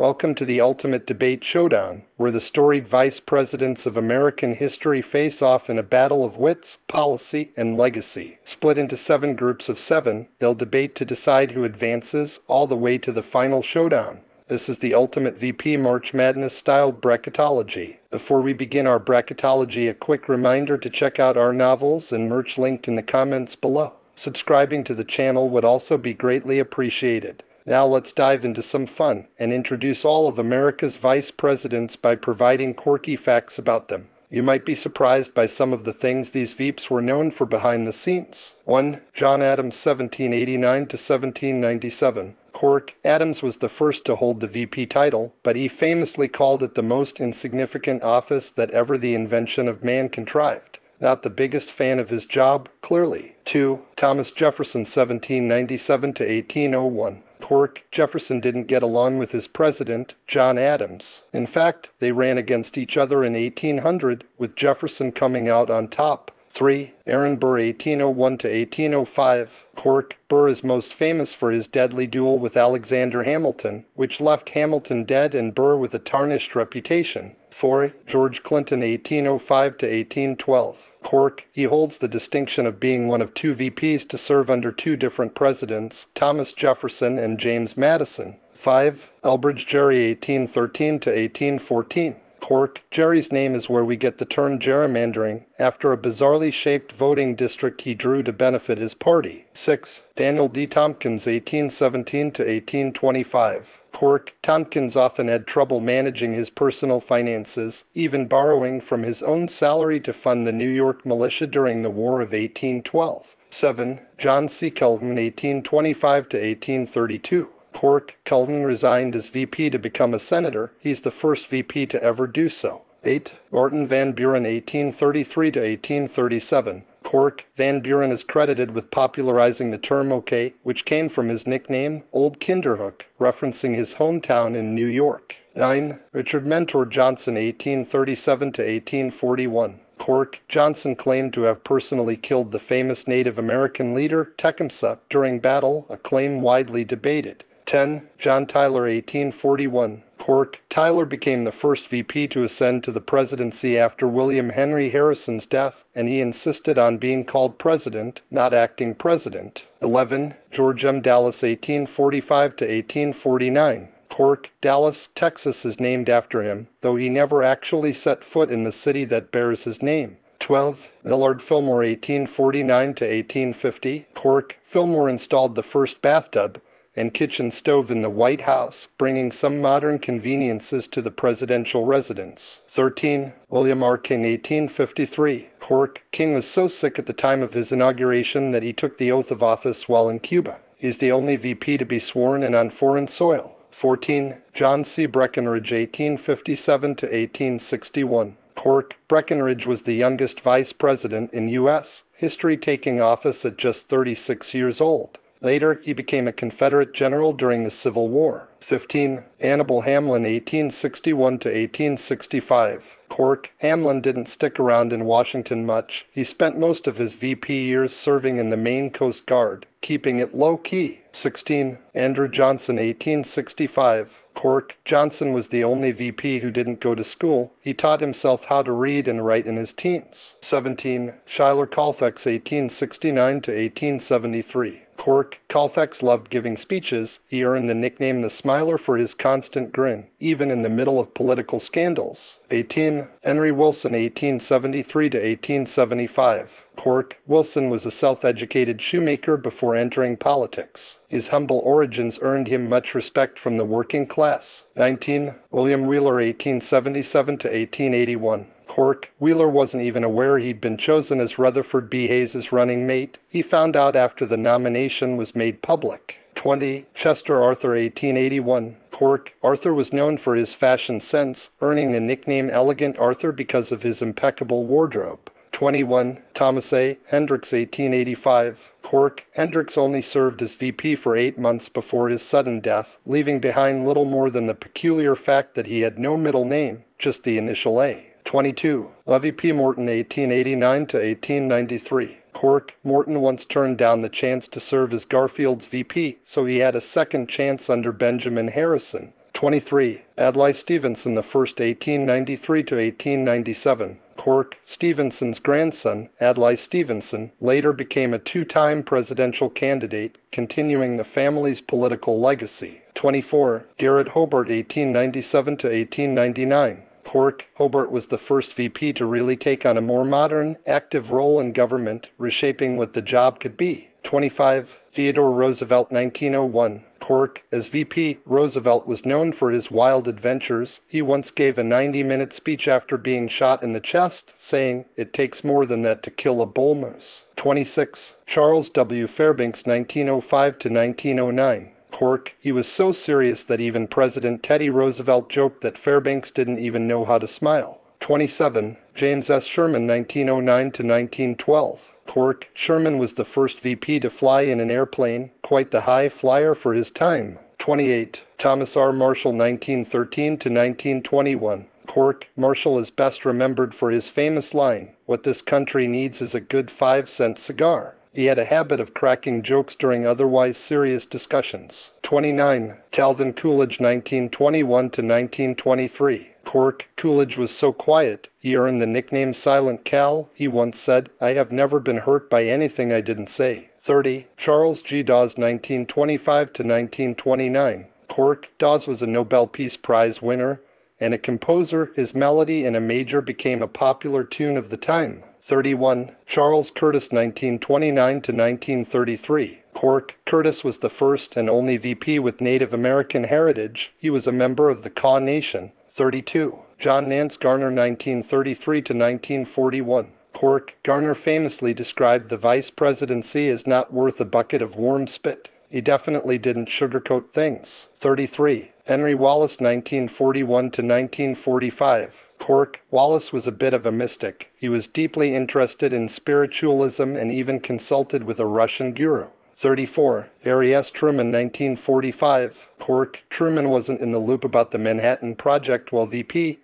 Welcome to the ultimate debate showdown, where the storied vice presidents of American history face off in a battle of wits, policy, and legacy. Split into 7 groups of 7, they'll debate to decide who advances, all the way to the final showdown. This is the ultimate VP March Madness-style bracketology. Before we begin our bracketology, a quick reminder to check out our novels and merch link in the comments below. Subscribing to the channel would also be greatly appreciated. Now let's dive into some fun and introduce all of America's vice presidents by providing quirky facts about them. You might be surprised by some of the things these VPs were known for behind the scenes. 1. John Adams 1789 to 1797. Quirk: Adams was the first to hold the VP title, but he famously called it the most insignificant office that ever the invention of man contrived. Not the biggest fan of his job, clearly. 2. Thomas Jefferson 1797 to 1801. Quirk: Jefferson didn't get along with his president, John Adams. In fact, they ran against each other in 1800, with Jefferson coming out on top. 3. Aaron Burr 1801 to 1805. Quirk: Burr is most famous for his deadly duel with Alexander Hamilton, which left Hamilton dead and Burr with a tarnished reputation. 4. George Clinton 1805 to 1812. Quirk: He holds the distinction of being one of 2 VPs to serve under 2 different presidents, Thomas Jefferson and James Madison. 5. Elbridge Gerry 1813 to 1814. Quirk: Gerry's name is where we get the term gerrymandering, after a bizarrely shaped voting district he drew to benefit his party. 6. Daniel D. Tompkins 1817 to 1825. Quirk: Tompkins often had trouble managing his personal finances, even borrowing from his own salary to fund the New York militia during the War of 1812. 7. John C. Calhoun 1825 to 1832. Quirk: Calhoun resigned as VP to become a senator. He's the first VP to ever do so. 8. Orton Van Buren 1833 to 1837. Quirk: Van Buren is credited with popularizing the term okay, which came from his nickname, Old Kinderhook, referencing his hometown in New York. 9. Richard Mentor Johnson 1837 to 1841. Quirk: Johnson claimed to have personally killed the famous Native American leader, Tecumseh, during battle, a claim widely debated. 10. John Tyler 1841. Quirk: Tyler became the first VP to ascend to the presidency after William Henry Harrison's death, and he insisted on being called president, not acting president. 11. George M. Dallas 1845 to 1849. Quirk: Dallas, Texas is named after him, though he never actually set foot in the city that bears his name. 12. Millard Fillmore 1849 to 1850. Quirk: Fillmore installed the first bathtub and kitchen stove in the White House, bringing some modern conveniences to the presidential residence. 13. William R. King 1853. Quirk: King was so sick at the time of his inauguration that he took the oath of office while in Cuba. He's the only VP to be sworn in on foreign soil. 14. John C. Breckinridge 1857 to 1861. Quirk: Breckinridge was the youngest vice president in U.S. history, taking office at just 36 years old. Later, he became a Confederate general during the Civil War. 15. Hannibal Hamlin 1861 to 1865. Quirk: Hamlin didn't stick around in Washington much. He spent most of his VP years serving in the Maine Coast Guard, keeping it low-key. 16. Andrew Johnson 1865. Quirk: Johnson was the only VP who didn't go to school. He taught himself how to read and write in his teens. 17. Schuyler Colfax 1869 to 1873. Quirk: Colfax loved giving speeches. He earned the nickname the Smiler for his constant grin, even in the middle of political scandals. 18. Henry Wilson 1873 to 1875. Quirk: Wilson was a self-educated shoemaker before entering politics. His humble origins earned him much respect from the working class. 19. William Wheeler 1877 to 1881. Quirk: Wheeler wasn't even aware he'd been chosen as Rutherford B. Hayes' running mate. He found out after the nomination was made public. 20. Chester Arthur 1881. Quirk: Arthur was known for his fashion sense, earning the nickname Elegant Arthur because of his impeccable wardrobe. 21. Thomas A. Hendricks 1885. Quirk: Hendricks only served as VP for 8 months before his sudden death, leaving behind little more than the peculiar fact that he had no middle name, just the initial A. 22. Levy P. Morton 1889 to 1893. Quirk: Morton once turned down the chance to serve as Garfield's VP, so he had a second chance under Benjamin Harrison. 23. Adlai Stevenson I, 1893 to 1897. Cork, Stevenson's grandson, Adlai Stevenson, later became a two-time presidential candidate, continuing the family's political legacy. 24. Garrett Hobart, 1897 to 1899. Cork, Hobart was the first VP to really take on a more modern, active role in government, reshaping what the job could be. 25. Theodore Roosevelt, 1901. Cork, as VP, Roosevelt was known for his wild adventures. He once gave a 90-minute speech after being shot in the chest, saying, "It takes more than that to kill a bull moose." 26. Charles W. Fairbanks, 1905 to 1909. Cork, he was so serious that even President Teddy Roosevelt joked that Fairbanks didn't even know how to smile. 27. James S. Sherman, 1909 to 1912. Cork, Sherman was the first VP to fly in an airplane, quite the high flyer for his time. 28. Thomas R. Marshall, 1913 to 1921. Cork, Marshall is best remembered for his famous line, "What this country needs is a good 5-cent cigar." He had a habit of cracking jokes during otherwise serious discussions. 29. Calvin Coolidge, 1921 to 1923. Cork, Coolidge was so quiet, he earned the nickname Silent Cal. He once said, "I have never been hurt by anything I didn't say." 30. Charles G. Dawes, 1925 to 1929. Cork, Dawes was a Nobel Peace Prize winner and a composer. His melody in a major became a popular tune of the time. 31. Charles Curtis, 1929 to 1933. Cork, Curtis was the first and only VP with Native American heritage. He was a member of the Kaw Nation. 32. John Nance Garner, 1933 to 1941. Cork, Garner famously described the vice presidency as not worth a bucket of warm spit. He definitely didn't sugarcoat things. 33. Henry Wallace, 1941 to 1945. Cork, Wallace was a bit of a mystic. He was deeply interested in spiritualism and even consulted with a Russian guru. 34. Harry S. Truman, 1945. Cork, Truman wasn't in the loop about the Manhattan Project while VP.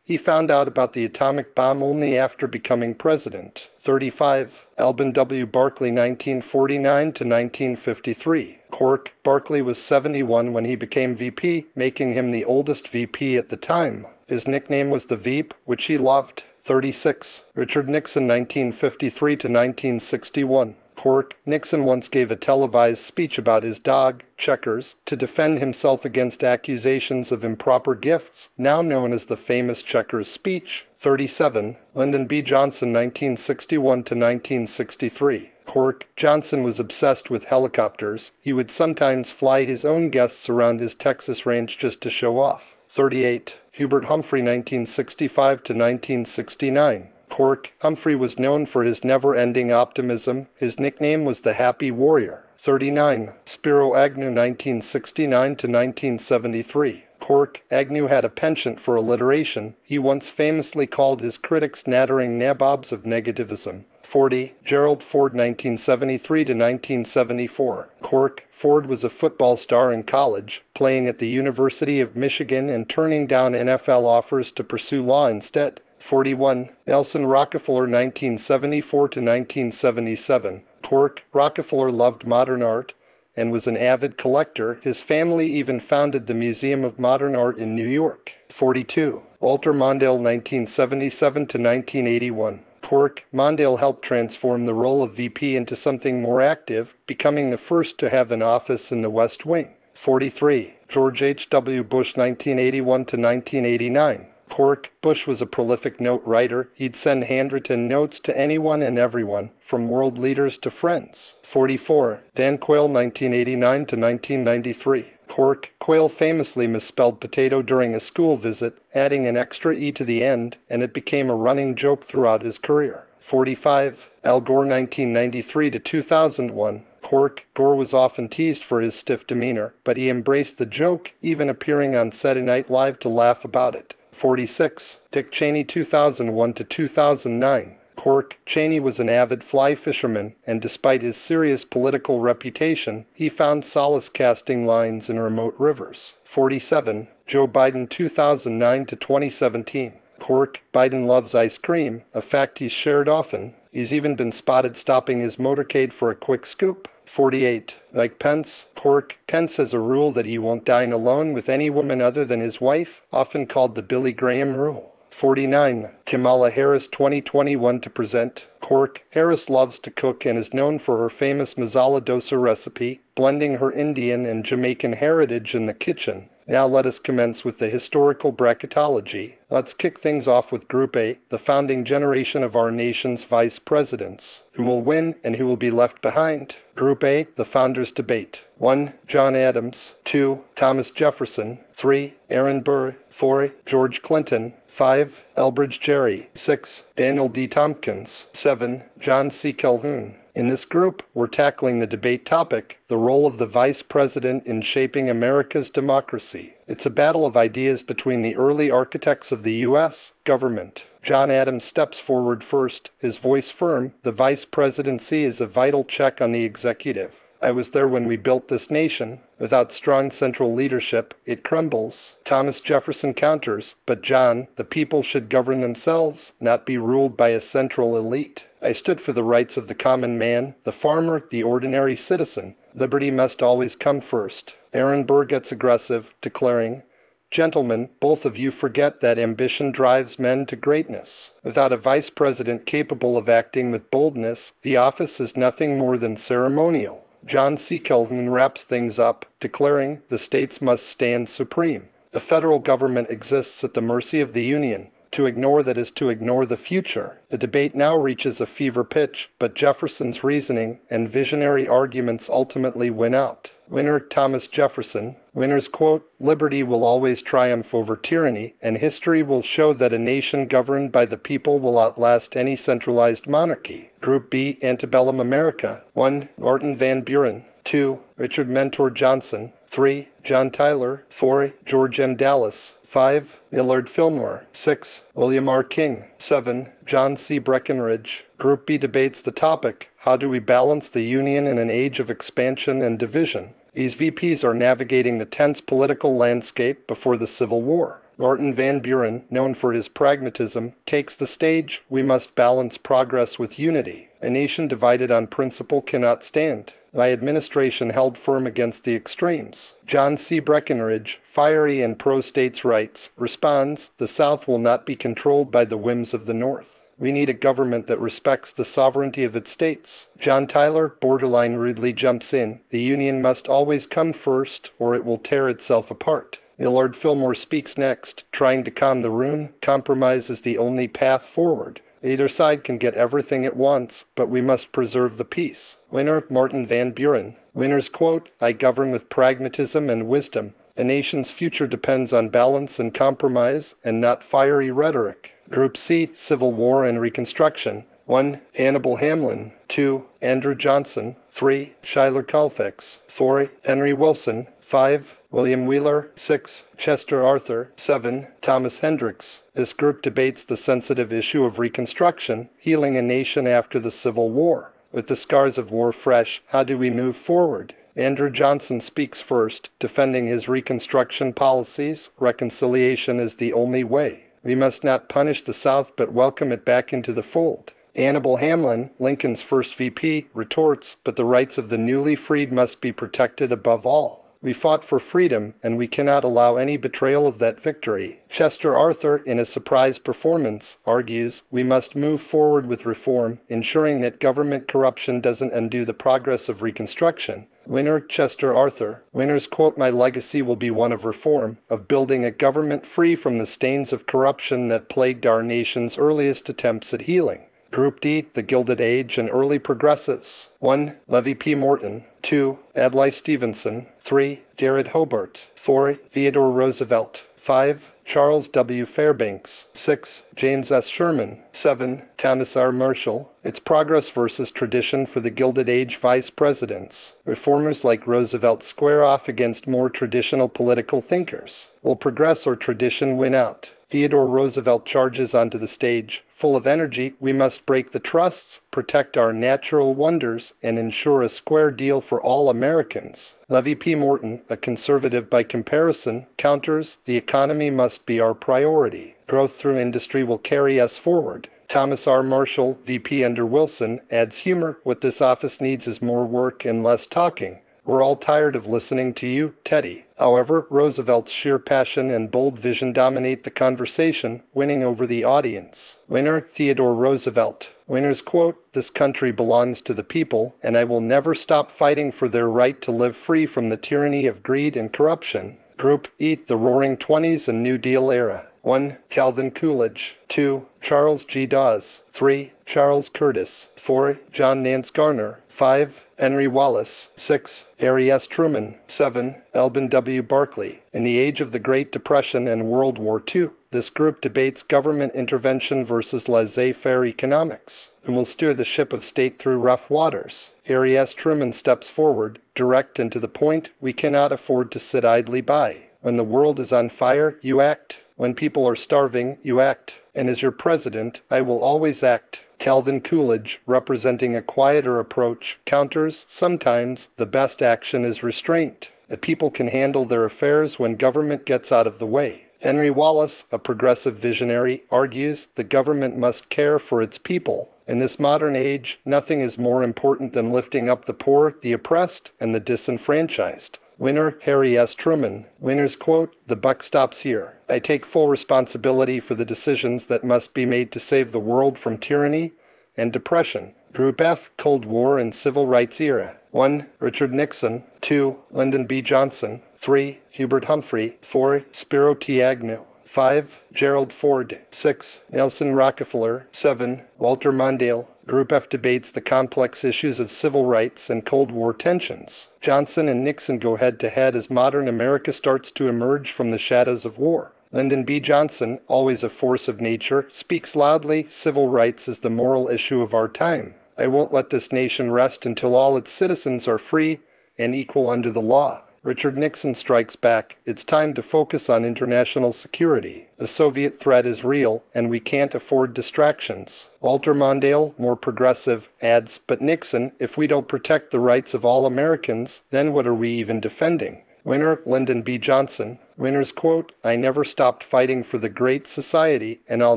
He found out about the atomic bomb only after becoming president. 35. Alben W. Barkley, 1949 to 1953. Cork, Barkley was 71 when he became VP, making him the oldest VP at the time. His nickname was the Veep, which he loved. 36. Richard Nixon, 1953 to 1961. Cork, Nixon once gave a televised speech about his dog, Checkers, to defend himself against accusations of improper gifts, now known as the famous Checkers speech. 37. Lyndon B. Johnson, 1961 to 1963. Cork, Johnson was obsessed with helicopters. He would sometimes fly his own guests around his Texas ranch just to show off. 38. Hubert Humphrey, 1965 to 1969. Cork, Humphrey was known for his never-ending optimism. His nickname was the Happy Warrior. 39. Spiro Agnew, 1969 to 1973. Cork, Agnew had a penchant for alliteration. He once famously called his critics nattering nabobs of negativism. 40. Gerald Ford, 1973 to 1974. Cork, Ford was a football star in college, playing at the University of Michigan and turning down NFL offers to pursue law instead. 41. Nelson Rockefeller, 1974 to 1977. Cork, Rockefeller loved modern art and was an avid collector. His family even founded the Museum of Modern Art in New York. 42. Walter Mondale, 1977 to 1981. Cork, Mondale helped transform the role of VP into something more active, becoming the first to have an office in the West Wing. 43. George H.W. Bush, 1981 to 1989. Cork, Bush was a prolific note writer. He'd send handwritten notes to anyone and everyone, from world leaders to friends. 44. Dan Quayle, 1989 to 1993. Cork, Quayle famously misspelled potato during a school visit, adding an extra E to the end, and it became a running joke throughout his career. 45. Al Gore, 1993 to 2001. Cork, Gore was often teased for his stiff demeanor, but he embraced the joke, even appearing on Saturday Night Live to laugh about it. 46. Dick Cheney, 2001 to 2009. Cork, Cheney was an avid fly fisherman, and despite his serious political reputation, he found solace casting lines in remote rivers. 47. Joe Biden, 2009 to 2017. Cork, Biden loves ice cream, a fact he's shared often. He's even been spotted stopping his motorcade for a quick scoop. 48. Like Pence, quirk. Pence has a rule that he won't dine alone with any woman other than his wife, often called the Billy Graham rule. 49. Kamala Harris 2021 to present. Quirk. Harris loves to cook and is known for her famous masala dosa recipe, blending her Indian and Jamaican heritage in the kitchen. Now let us commence with the historical bracketology. Let's kick things off with Group A, the founding generation of our nation's vice presidents. Who will win and who will be left behind? Group A, the founders debate. 1. John Adams. 2. Thomas Jefferson. 3. Aaron Burr. 4. George Clinton. 5. Elbridge Gerry. 6. Daniel D. Tompkins. 7. John C. Calhoun. In this group, we're tackling the debate topic, the role of the vice president in shaping America's democracy. It's a battle of ideas between the early architects of the U.S. government. John Adams steps forward first, his voice firm. The vice presidency is a vital check on the executive. I was there when we built this nation. Without strong central leadership, it crumbles. Thomas Jefferson counters, but John, the people should govern themselves, not be ruled by a central elite. I stood for the rights of the common man, the farmer, the ordinary citizen. Liberty must always come first. Aaron Burr gets aggressive, declaring, "Gentlemen, both of you forget that ambition drives men to greatness. Without a vice president capable of acting with boldness, the office is nothing more than ceremonial." John C. Calhoun wraps things up, declaring, "The states must stand supreme. The federal government exists at the mercy of the Union. To ignore that is to ignore the future." The debate now reaches a fever pitch, but Jefferson's reasoning and visionary arguments ultimately win out. Winner Thomas Jefferson. Winners quote, "Liberty will always triumph over tyranny, and history will show that a nation governed by the people will outlast any centralized monarchy." Group B, Antebellum America. 1. Martin Van Buren. 2. Richard Mentor Johnson. 3. John Tyler. 4. George M. Dallas. 5. Millard Fillmore. 6. William R. King. 7. John C. Breckinridge. Group B debates the topic, how do we balance the Union in an age of expansion and division? These VPs are navigating the tense political landscape before the Civil War. Martin Van Buren, known for his pragmatism, takes the stage. We must balance progress with unity. A nation divided on principle cannot stand. My administration held firm against the extremes. John C. Breckinridge, fiery and pro-states' rights, responds, the South will not be controlled by the whims of the North. We need a government that respects the sovereignty of its states. John Tyler, borderline rudely jumps in. The Union must always come first, or it will tear itself apart. Millard Fillmore speaks next, trying to calm the room. Compromise is the only path forward. Either side can get everything it wants, but we must preserve the peace. Winner, Martin Van Buren. Winners quote, "I govern with pragmatism and wisdom. A nation's future depends on balance and compromise, and not fiery rhetoric." Group C, Civil War and Reconstruction. 1. Hannibal Hamlin. 2. Andrew Johnson. 3. Schuyler Colfax. 4. Henry Wilson. 5. William Wheeler. 6. Chester Arthur. 7. Thomas Hendricks. This group debates the sensitive issue of Reconstruction, healing a nation after the Civil War. With the scars of war fresh, how do we move forward? Andrew Johnson speaks first, defending his Reconstruction policies. Reconciliation is the only way. We must not punish the South but welcome it back into the fold. Hannibal Hamlin, Lincoln's first VP, retorts, but the rights of the newly freed must be protected above all. We fought for freedom, and we cannot allow any betrayal of that victory. Chester Arthur, in a surprise performance, argues, we must move forward with reform, ensuring that government corruption doesn't undo the progress of Reconstruction. Winner, Chester Arthur. Winners quote, "My legacy will be one of reform, of building a government free from the stains of corruption that plagued our nation's earliest attempts at healing." Group D, the Gilded Age and Early Progressives. 1. Levy P. Morton. 2. Adlai Stevenson. 3. Jared Hobart. 4. Theodore Roosevelt. 5. Charles W. Fairbanks. 6. James S. Sherman. 7. Thomas R. Marshall. It's progress versus tradition for the Gilded Age vice presidents. Reformers like Roosevelt square off against more traditional political thinkers. Will progress or tradition win out? Theodore Roosevelt charges onto the stage. Full of energy, we must break the trusts, protect our natural wonders, and ensure a square deal for all Americans. Levy P. Morton, a conservative by comparison, counters, the economy must be our priority. Growth through industry will carry us forward. Thomas R. Marshall, VP under Wilson, adds humor. What this office needs is more work and less talking. We're all tired of listening to you, Teddy. However, Roosevelt's sheer passion and bold vision dominate the conversation, winning over the audience. Winner, Theodore Roosevelt. Winner's quote, "This country belongs to the people, and I will never stop fighting for their right to live free from the tyranny of greed and corruption." Group E, the Roaring Twenties and New Deal era. 1. Calvin Coolidge. 2. Charles G. Dawes. 3. Charles Curtis. 4. John Nance Garner. 5. Henry Wallace. 6. Harry S. Truman. 7. Alvin W. Barkley. In the age of the Great Depression and World War II, this group debates government intervention versus laissez-faire economics, and will steer the ship of state through rough waters. Harry S. Truman steps forward, direct and to the point. We cannot afford to sit idly by. When the world is on fire, you act. When people are starving, you act. And as your president, I will always act. Calvin Coolidge, representing a quieter approach, counters, sometimes, the best action is restraint. The people can handle their affairs when government gets out of the way. Henry Wallace, a progressive visionary, argues the government must care for its people. In this modern age, nothing is more important than lifting up the poor, the oppressed, and the disenfranchised. Winner, Harry S. Truman. Winner's quote, "The buck stops here. I take full responsibility for the decisions that must be made to save the world from tyranny and depression." Group F, Cold War and Civil Rights era. 1. Richard Nixon. 2. Lyndon B. Johnson. 3. Hubert Humphrey. 4. Spiro T. Agnew. 5. Gerald Ford. 6. Nelson Rockefeller. 7. Walter Mondale. Group F debates the complex issues of civil rights and Cold War tensions. Johnson and Nixon go head-to-head as modern America starts to emerge from the shadows of war. Lyndon B. Johnson, always a force of nature, speaks loudly. Civil rights is the moral issue of our time. I won't let this nation rest until all its citizens are free and equal under the law. Richard Nixon strikes back. It's time to focus on international security. The Soviet threat is real, and we can't afford distractions. Walter Mondale, more progressive, adds, but Nixon, if we don't protect the rights of all Americans, then what are we even defending? Winner, Lyndon B. Johnson. Winner's quote, "I never stopped fighting for the great society, and I'll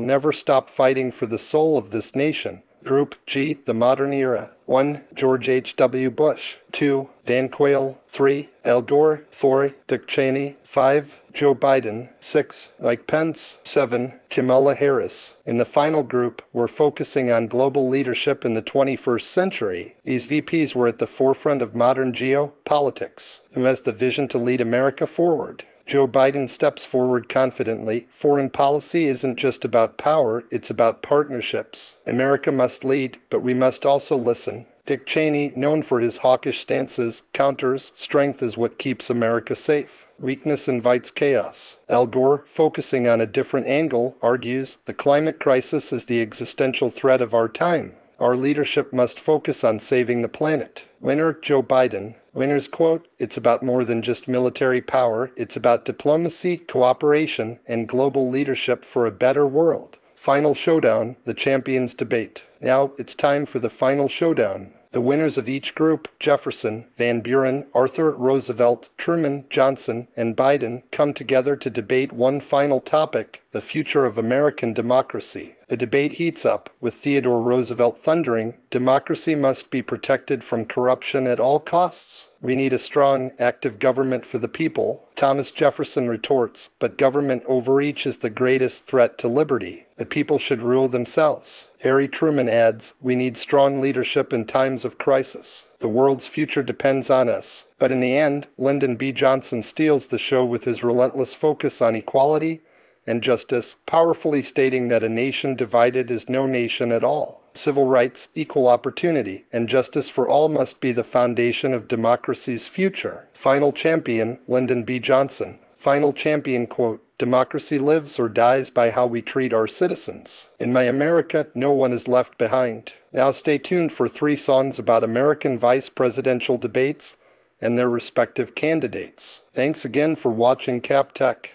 never stop fighting for the soul of this nation." Group G, the modern era. 1. George H. W. Bush. 2. Dan Quayle. 3. Al Gore. 4. Dick Cheney. 5. Joe Biden. 6. Mike Pence. 7. Kamala Harris. In the final group, we're focusing on global leadership in the 21st century. These VPs were at the forefront of modern geopolitics. Who has the vision to lead America forward? Joe Biden steps forward confidently. Foreign policy isn't just about power, it's about partnerships. America must lead, but we must also listen. Dick Cheney, known for his hawkish stances, counters, strength is what keeps America safe. Weakness invites chaos. Al Gore, focusing on a different angle, argues the climate crisis is the existential threat of our time. Our leadership must focus on saving the planet. Winner, Joe Biden. Winner's quote, "It's about more than just military power. It's about diplomacy, cooperation, and global leadership for a better world." Final showdown, the champions debate. Now it's time for the final showdown. The winners of each group, Jefferson, Van Buren, Arthur, Roosevelt, Truman, Johnson, and Biden, come together to debate one final topic, the future of American democracy. The debate heats up, with Theodore Roosevelt thundering, "Democracy must be protected from corruption at all costs. We need a strong, active government for the people." Thomas Jefferson retorts, "But government overreach is the greatest threat to liberty. The people should rule themselves." Harry Truman adds, "We need strong leadership in times of crisis. The world's future depends on us." But in the end, Lyndon B. Johnson steals the show with his relentless focus on equality and justice, powerfully stating that a nation divided is no nation at all. Civil rights, equal opportunity, and justice for all must be the foundation of democracy's future. Final champion, Lyndon B. Johnson. Final champion quote, "Democracy lives or dies by how we treat our citizens. In my America, no one is left behind." Now stay tuned for 3 songs about American vice presidential debates and their respective candidates. Thanks again for watching Cap Tech.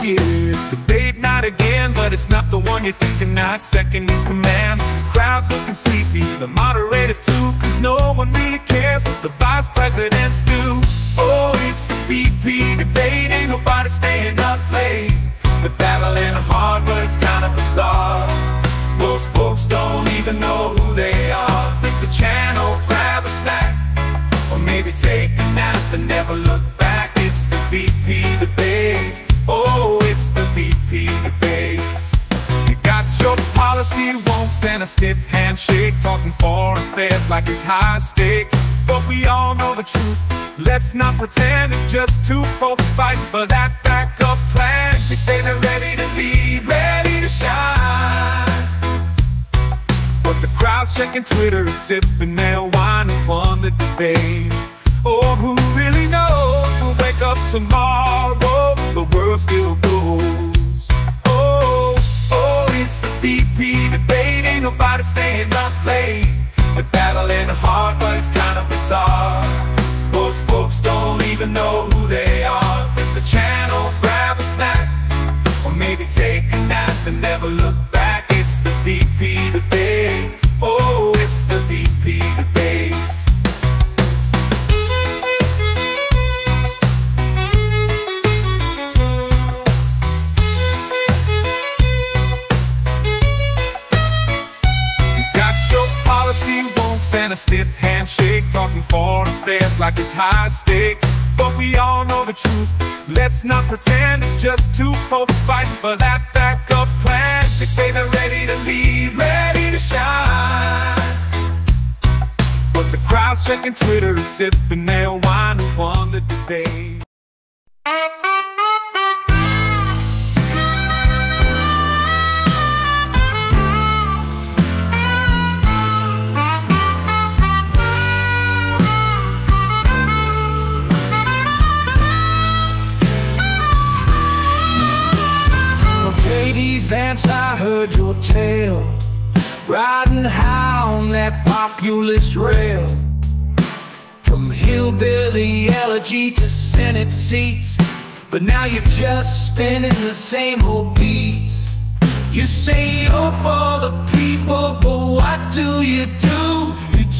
It's debate night again, but it's not the one you're thinking, not second in command. Crowd's looking sleepy, the moderator too, cause no one really cares what the vice presidents do. Oh, it's the VP debate, ain't nobody staying up late. The battle ain't hard, but it's kinda bizarre. Most folks don't even know who they are. Flip the channel, grab a snack, or maybe take a nap and never look back. It's the VP debate. Oh, it's the VP debate. You got your policy wonks and a stiff handshake, talking foreign affairs like it's high stakes. But we all know the truth, let's not pretend it's just two folks fighting for that backup plan. They say they're ready to lead, ready to shine, but the crowd's checking Twitter and sipping their wine and won the debate. Oh, who really knows? We'll wake up tomorrow, the world still goes. Oh, oh, it's the VP debate, ain't nobody staying up late. The battle ain't hard, but it's kind of bizarre. Most folks don't even know who they are. Flip the channel, grab a snack, or maybe take a nap and never look back. It's the VP debate. Oh, it's the VP debate. And a stiff handshake, talking foreign affairs like it's high stakes. But we all know the truth, let's not pretend it's just two folks fighting for that backup plan. They say they're ready to lead, ready to shine, but the crowd's checking Twitter and sipping their wine and won the debate. jdvance, I heard your tale, riding high on that populist rail. From hillbilly elegy to Senate seats, but now you're just spinning the same old beats. You say you're for the people, but what do? You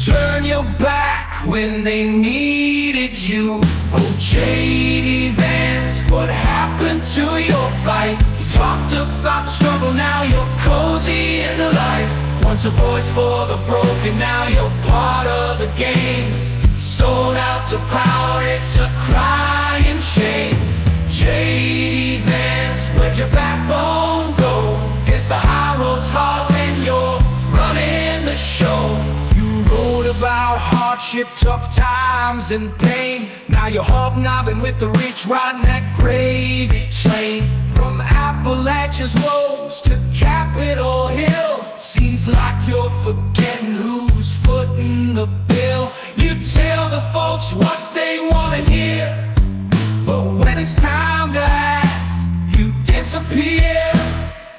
turn your back when they needed you. Oh, jdvance, what happened to your fight? You talked about struggle, now you're cozy in the light. Once a voice for the broken, now you're part of the game. Sold out to power, it's a crying shame. jdvance, where'd your backbone go? It's the high road's hard when you're running the show. You wrote about hardship, tough times and pain. Now you're hobnobbing with the rich, riding that gravy train. From Appalachia's woes to Capitol Hill, seems like you're forgetting who's footing the bill. You tell the folks what they wanna hear, but when it's time to act, you disappear.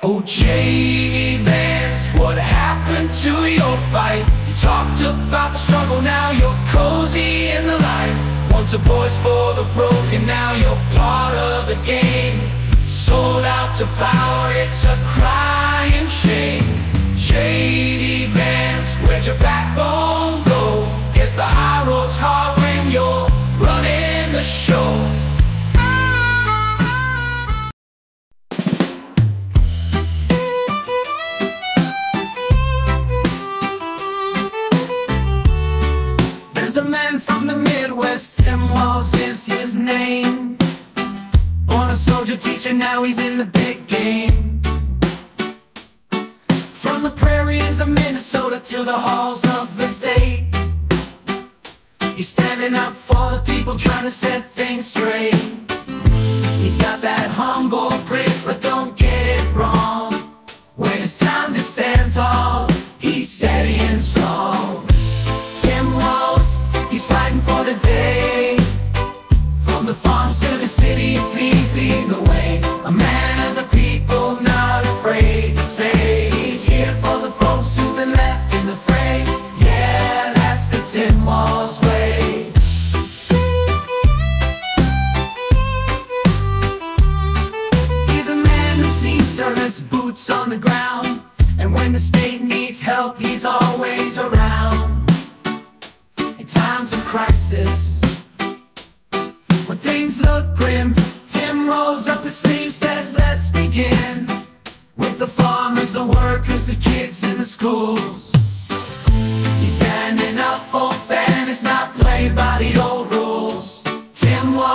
Oh, jdvance, what happened to your fight? You talked about the struggle, now you're cozy in the light. Once a voice for the broken, now you're part of the game. Sold out to power, it's a crying shame. jdvance, where'd your backbone go? Guess the high road's hard when you're running the show. There's a man from the Midwest, Tim Walls is his name. Born a soldier, teacher, now he's in the big game. From the prairies of Minnesota to the halls of the state, he's standing up for the people, trying to set things straight. He's got that humble grit, but don't get it wrong. When it's time to stand tall, he's steady and strong. Tim Walls, he's fighting for the day. From the farms to the cities, he's leading the way. A man of the people, not afraid to say he's here for the folks who've been left in the fray. Yeah, that's the Tim Walls way. He's a man who's seen service, boots on the ground, and when the state needs help, he's always around. In times of crisis, his sleeve, says let's begin. With the farmers, the workers, the kids in the schools. He's standing up for fairness, not played by the old rules. Tim was